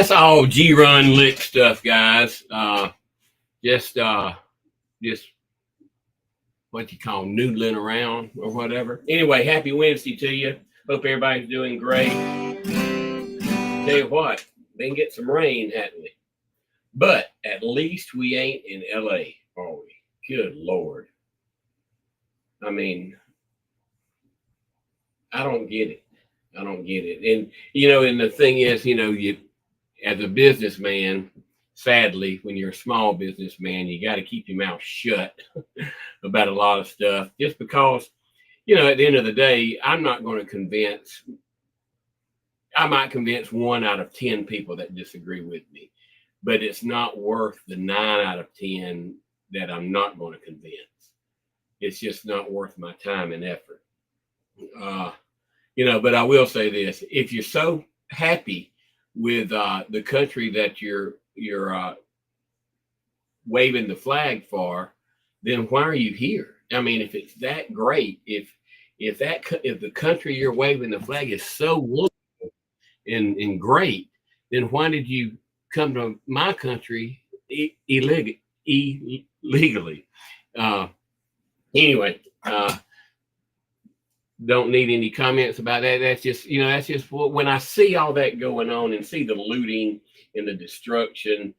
that's all G-Run lick stuff, guys. Just what you call noodling around or whatever. Anyway, happy Wednesday to you. Hope everybody's doing great. Tell you what, they can get some rain, hadn't we? But at least we ain't in LA, are we? Good Lord. I mean, I don't get it. And and the thing is, you as a businessman, sadly, when you're a small businessman, you got to keep your mouth shut about a lot of stuff, just because, at the end of the day, I might convince 1 out of 10 people that disagree with me, but it's not worth the 9 out of 10 that I'm not going to convince. It's just not worth my time and effort. But I will say this: if you're so happy with the country that you're waving the flag for, then why are you here? I mean, if it's that great, if the country you're waving the flag is so wonderful and great, then why did you come to my country illegally? Anyway, don't need any comments about that. That's just when I see all that going on and see the looting and the destruction,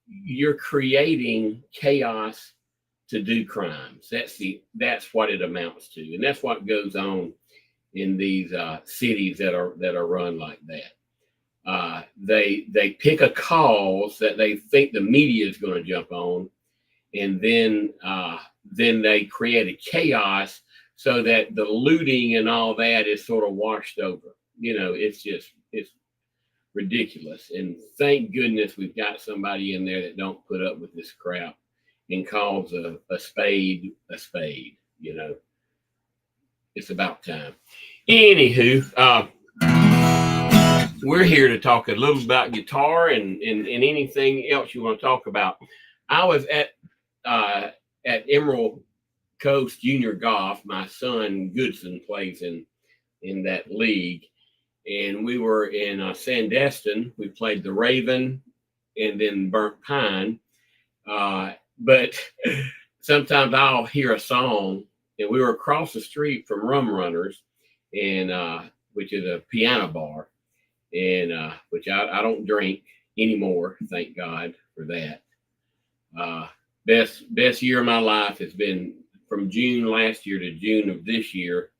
you're creating chaos to do crimes. That's what it amounts to, and that's what goes on in these cities that are run like that. They pick a cause that they think the media is going to jump on, and then they create a chaos so that the looting and all that is sort of washed over. It's ridiculous. And thank goodness we've got somebody in there that don't put up with this crap and calls a spade a spade. It's about time. Anywho, we're here to talk a little about guitar and anything else you want to talk about. I was at Emerald Coast Junior Golf. My son Goodson plays in that league, and we were in Sandestin. We played the Raven and then Burnt Pine. But sometimes I'll hear a song, and we were across the street from Rum Runners, and which is a piano bar, and which I don't drink anymore. Thank God for that. Best year of my life has been from June last year to June of this year,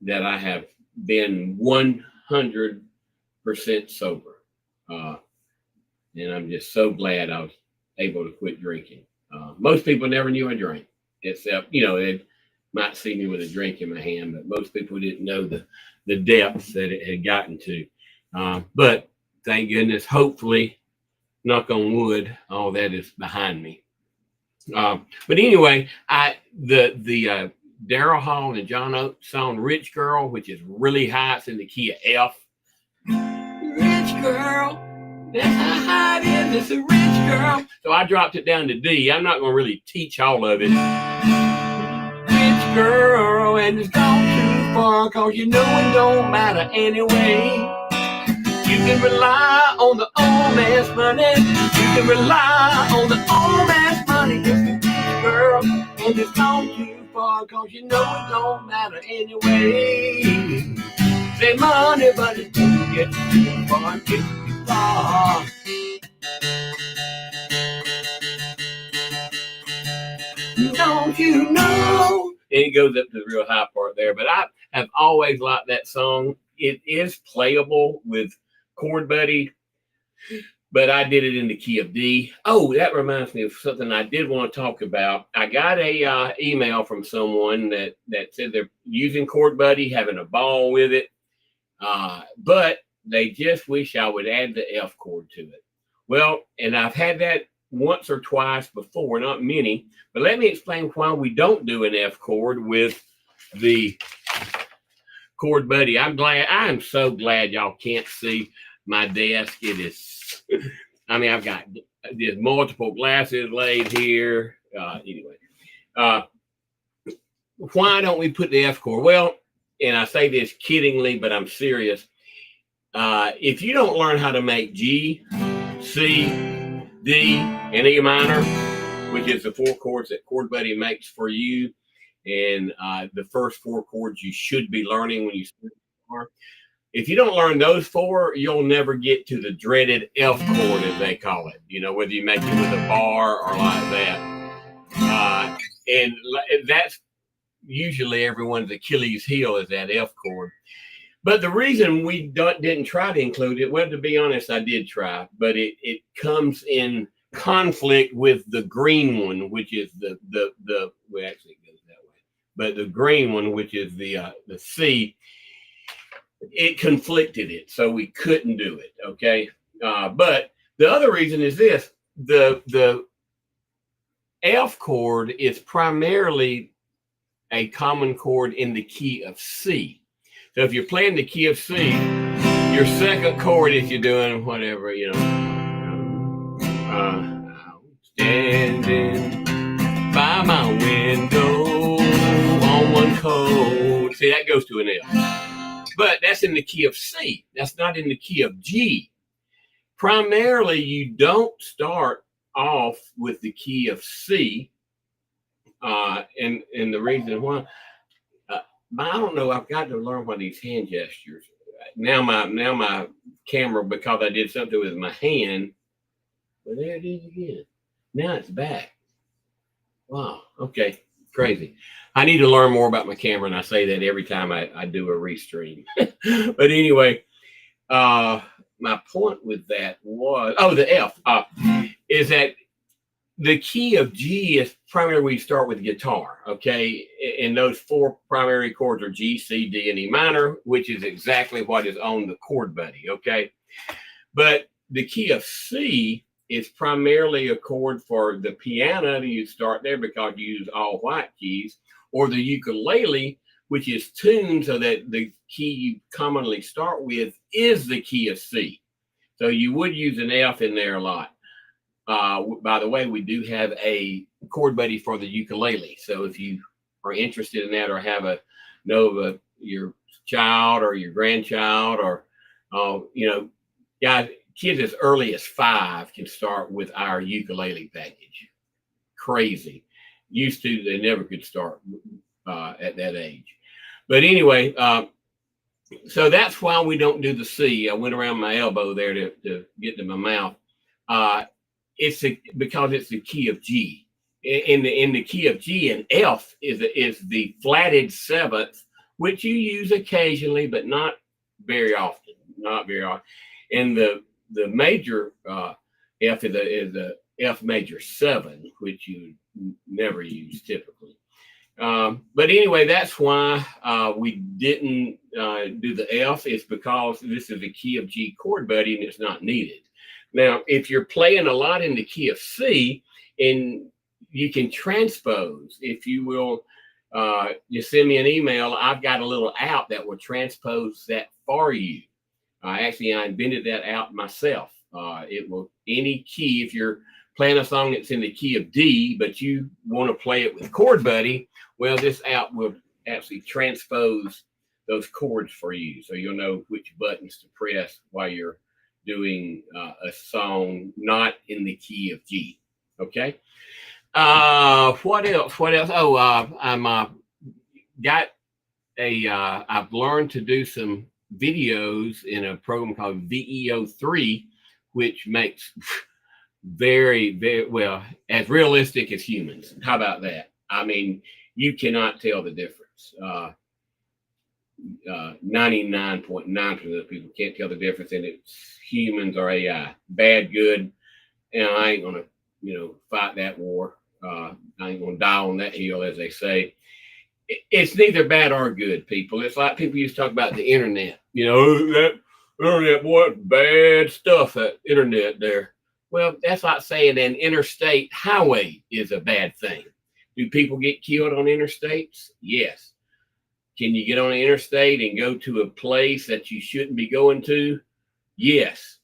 that I have been 100% sober. And I'm just so glad I was able to quit drinking. Most people never knew I drank, except, they might see me with a drink in my hand, but most people didn't know the depths that it had gotten to. But thank goodness, hopefully, knock on wood, all that is behind me. But anyway, the Daryl Hall and John Oates song "Rich Girl," which is really high, it's in the key of F. Rich girl, that's how high it is. It's a rich girl. So I dropped it down to D. I'm not going to really teach all of it. Rich girl, and it's gone too far, cause it don't matter anyway. You can rely on the old man's money. You can rely on the old man's money. It's a rich girl, and it's gone too far, cause it don't matter anyway. Say money, but it don't get too far, get too far. Don't you know? And it goes up to the real high part there. But I have always liked that song. It is playable with ChordBuddy, but I did it in the key of D. Oh, that reminds me of something I did want to talk about. I got a email from someone that said they're using ChordBuddy, having a ball with it, but they just wish I would add the F chord to it. Well, and I've had that once or twice before, not many, but let me explain why we don't do an F chord with the ChordBuddy. I am so glad y'all can't see my desk. It is, I've got just multiple glasses laid here. Anyway, why don't we put the F chord? Well, and I say this kiddingly, but I'm serious. If you don't learn how to make G, C, D, and E minor, which is the 4 chords that ChordBuddy makes for you, and the first 4 chords you should be learning when you start guitar. If you don't learn those 4, you'll never get to the dreaded F chord, as they call it. You know, whether you make it with a bar or like that. And that's usually everyone's Achilles heel, is that F chord. But the reason we didn't try to include it, well, to be honest, I did try, but it comes in conflict with the green one, which is the well, actually it goes that way, but the green one, which is the C, it conflicted it, so we couldn't do it. Okay, but the other reason is this: the F chord is primarily a common chord in the key of C. So if you're playing the key of C, your second chord, if you're doing whatever, you know, standing by my window on one cold. See, that goes to an F. But that's in the key of C. That's not in the key of G. Primarily, you don't start off with the key of C. And the reason why, I don't know, I've got to learn what these hand gestures. Now my camera, because I did something with my hand, well, there it is again. Now it's back. Wow. Okay. Crazy. I need to learn more about my camera, and I say that every time I do a restream. But anyway, my point with that was, the F is that the key of G is primarily where you start with guitar, okay? And those 4 primary chords are G, C, D, and E minor, which is exactly what is on the ChordBuddy, okay? But the key of C is primarily a chord for the piano. You start there because you use all white keys, or the ukulele, which is tuned so that the key you commonly start with is the key of C. So you would use an F in there a lot. By the way, we do have a ChordBuddy for the ukulele. So if you are interested in that, or know your child or your grandchild, or guys, kids as early as 5 can start with our ukulele package. Crazy. Used to, they never could start at that age. But anyway, so that's why we don't do the C. I went around my elbow there to get to my mouth. Because it's the key of G. In the key of G, and F is the flatted 7th, which you use occasionally, but not very often. Not very often. And the major F is a F major 7, which you never use typically. But anyway, that's why we didn't do the F. It's because this is the key of G ChordBuddy, and it's not needed. Now, if you're playing a lot in the key of C, and you can transpose, if you will, you send me an email, I've got a little app that will transpose that for you. Actually, I invented that app myself. It will, any key, if you're playing a song that's in the key of D, but you want to play it with ChordBuddy, well, this app will actually transpose those chords for you. So you'll know which buttons to press while you're doing a song not in the key of G. Okay. What else? Oh, I've learned to do some videos in a program called VEO3, which makes very, very well, as realistic as humans. How about that? I mean, you cannot tell the difference. 99.9% of people can't tell the difference, and it's humans or AI. Bad, good, and I ain't gonna, fight that war. I ain't gonna die on that hill, as they say. It's neither bad or good, people. It's like people used to talk about the internet. That internet, boy, bad stuff, that internet there. Well, that's like saying an interstate highway is a bad thing. Do people get killed on interstates? Yes. Can you get on an interstate and go to a place that you shouldn't be going to? Yes.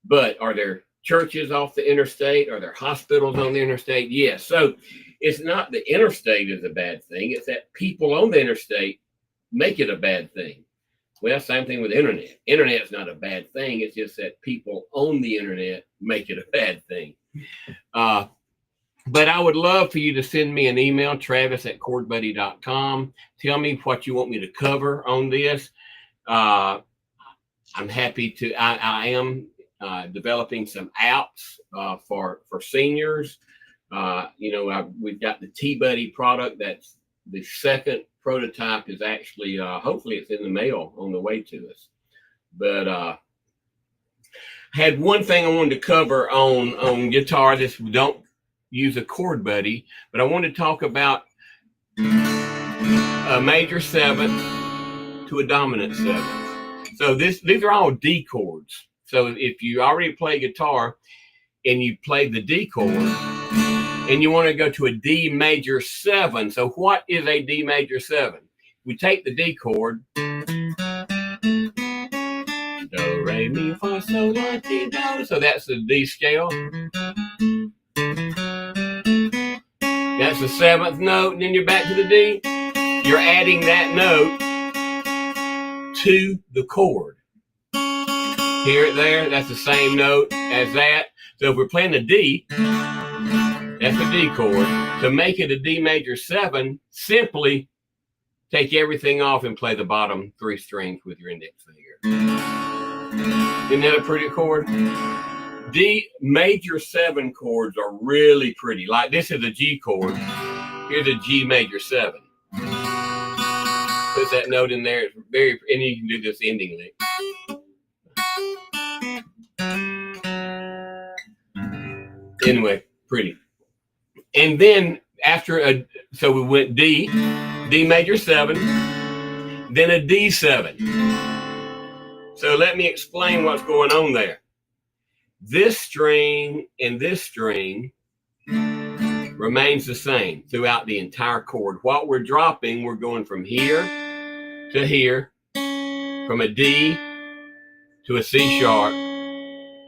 But are there churches off the interstate? Are there hospitals on the interstate? Yes. So it's not the interstate is a bad thing. It's that people on the interstate make it a bad thing. Well, same thing with the internet. Internet's not a bad thing. It's just that people on the internet make it a bad thing. But I would love for you to send me an email, travis@chordbuddy.com. Tell me what you want me to cover on this. I'm happy to. I am developing some apps for seniors. We've got the ChordBuddy product. That's the second prototype is actually, hopefully it's in the mail on the way to us. But I had one thing I wanted to cover on guitar. This don't use a ChordBuddy, but I want to talk about a major seventh to a dominant seventh. So these are all D chords. So if you already play guitar and you play the D chord and you want to go to a D major 7, so what is a D major 7? We take the D chord, do, re, mi, fa, sol, la, ti, do. So that's the D scale. That's the 7th note, and then you're back to the D. You're adding that note to the chord. Hear it there? That's the same note as that. So if we're playing a D, that's a D chord. To make it a D major 7, simply take everything off and play the bottom 3 strings with your index finger. Isn't that a pretty chord? D major 7 chords are really pretty. Like this is a G chord. Here's a G major 7. Put that note in there. It's very, and you can do this ending lick. Anyway, pretty. And then after so we went D major 7, then a D7. So let me explain what's going on there. This string and this string remains the same throughout the entire chord. What we're dropping, we're going from here to here, from a D to a C sharp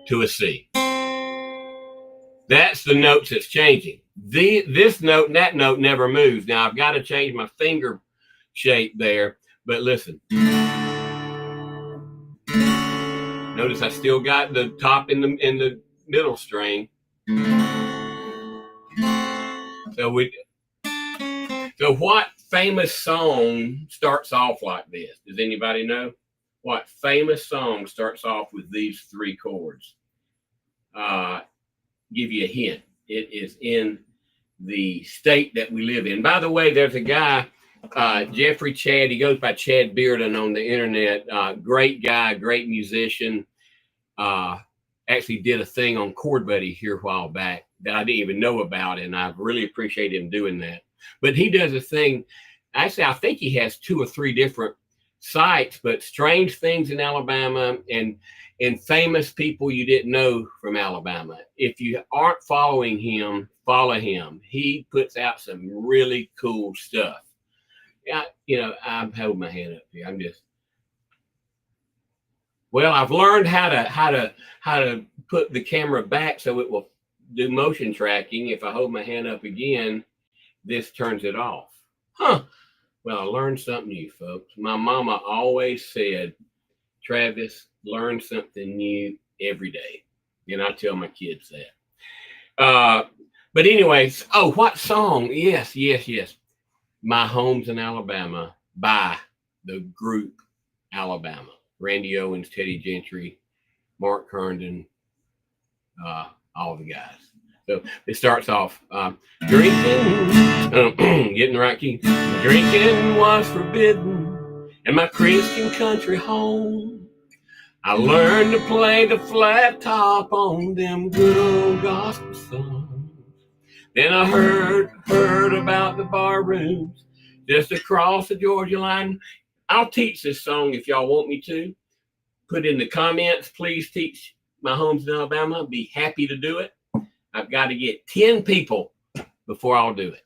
to a C. That's the notes that's changing. This note and that note never moves. Now I've got to change my finger shape there, but listen. Notice I still got the top in the middle string. So what famous song starts off like this? Does anybody know? What famous song starts off with these 3 chords? Give you a hint. It is in the state that we live in. By the way, there's a guy, Jeffrey Chad. He goes by Chad Bearden on the internet. Great guy, great musician. Actually did a thing on ChordBuddy here a while back that I didn't even know about, and I really appreciate him doing that. But he does a thing. Actually, I think he has 2 or 3 different sites, but strange things in Alabama and famous people you didn't know from Alabama. If you aren't following him, follow him. He puts out some really cool stuff. Yeah, I'm holding my hand up here. I've learned how to put the camera back so it will do motion tracking. If I hold my hand up again, this turns it off. Huh. Well, I learned something new, folks. My mama always said, Travis, learn something new every day. And I tell my kids that. But anyways, what song? Yes. My Home's in Alabama by the group Alabama. Randy Owens, Teddy Gentry, Mark Herndon, all the guys. So it starts off drinking, getting the right key. Drinking was forbidden in my Christian country home. I learned to play the flat top on them good old gospel songs. Then I heard about the bar rooms just across the Georgia line. I'll teach this song if y'all want me to. Put in the comments, please teach My Home's in Alabama. I'd be happy to do it. I've got to get 10 people before I'll do it.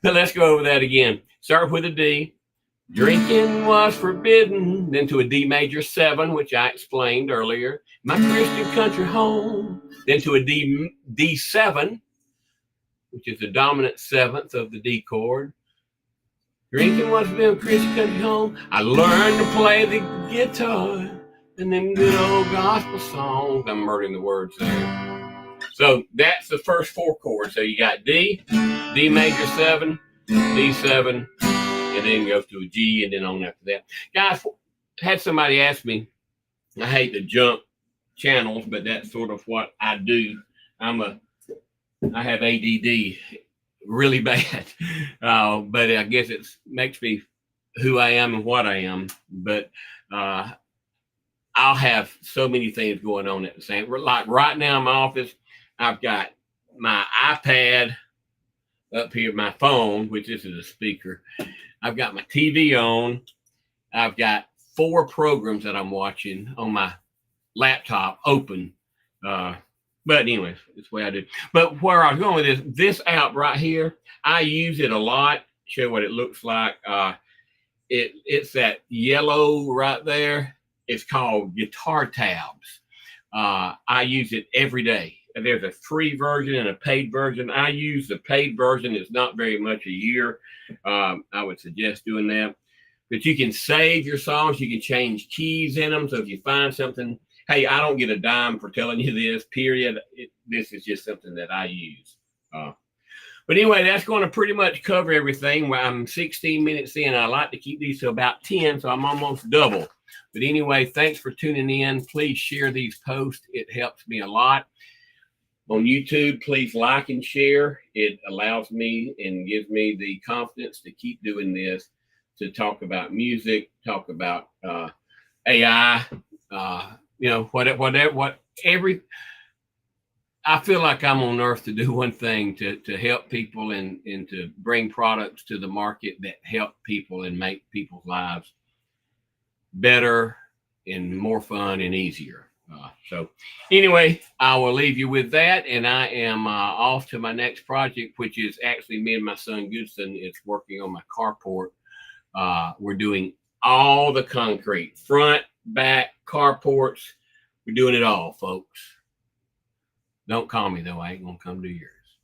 But let's go over that again. Start with a D. Drinking was forbidden. Then to a D major 7, which I explained earlier. My Christian country home. Then to a D7, which is the dominant 7th of the D chord. Drinking what's been Christian country home. I learned to play the guitar and them good old gospel songs. I'm murdering the words there. So that's the first 4 chords. So you got D, D major 7, D7, and then go to a G and then on after that. Guys, had somebody ask me, I hate to jump channels, but that's sort of what I do. I have ADD really bad, but I guess it makes me who I am and what I am. But I'll have so many things going on at the same. Like right now in my office, I've got my iPad up here, my phone, which this is a speaker. I've got my TV on. I've got 4 programs that I'm watching on my laptop open. But anyways, it's the way I do. But where I was going with this app right here, I use it a lot. Show what it looks like. It's that yellow right there. It's called Guitar Tabs. I use it every day. There's a free version and a paid version. I use the paid version. It's not very much a year. I would suggest doing that. But you can save your songs. You can change keys in them. So if you find something, hey, I don't get a dime for telling you this, period. This is just something that I use. But anyway, that's going to pretty much cover everything. I'm 16 minutes in. I like to keep these to about 10, so I'm almost double. But anyway, thanks for tuning in. Please share these posts. It helps me a lot. On YouTube, please like and share. It allows me and gives me the confidence to keep doing this, to talk about music, talk about AI, I feel like I'm on earth to do one thing, to help people and to bring products to the market that help people and make people's lives better and more fun and easier. So anyway, I will leave you with that. And I am off to my next project, which is actually me and my son Goodson is working on my carport. We're doing all the concrete, front, back, carports. We're doing it all, folks. Don't call me though. I ain't gonna come to yours.